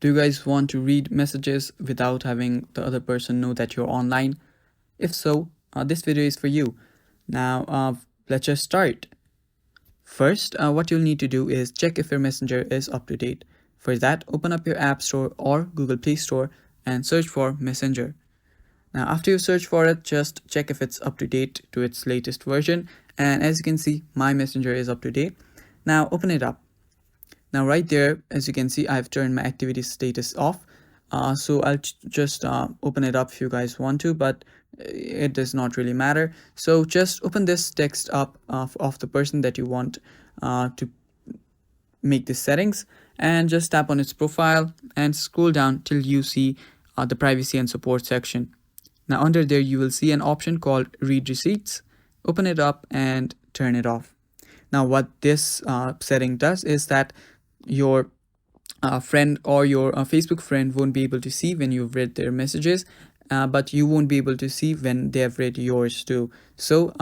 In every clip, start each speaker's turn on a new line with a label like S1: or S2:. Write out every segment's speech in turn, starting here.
S1: Do you guys want to read messages without having the other person know that you're online? If so, this video is for you. Now, let's just start. First, what you'll need to do is check if your messenger is up to date. For that, open up your App Store or Google Play Store and search for Messenger. Now, after you search for it, just check if it's up to date to its latest version. And as you can see, my Messenger is up to date. Now, open it up. Now right there, as you can see, I've turned my activity status off. So I'll just open it up if you guys want to, but it does not really matter. So just open this text up of the person that you want to make the settings, and just tap on its profile and scroll down till you see the privacy and support section. Now under there, you will see an option called read receipts. Open it up and turn it off. Now what this setting does is that your friend or your Facebook friend won't be able to see when you've read their messages, but you won't be able to see when they have read yours too. So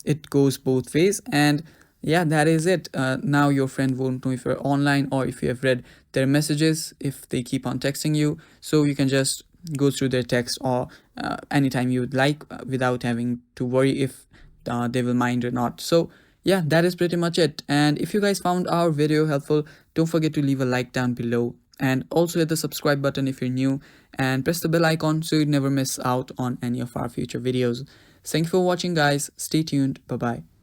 S1: it goes both ways, and yeah, that is it. Now your friend won't know if you're online or if you have read their messages if they keep on texting you. So you can just go through their text or anytime you would like without having to worry if they will mind or not. So yeah, that is pretty much it. And if you guys found our video helpful, don't forget to leave a like down below, and also hit the subscribe button if you're new, and press the bell icon so you never miss out on any of our future videos. Thank you for watching, guys. Stay tuned. Bye bye.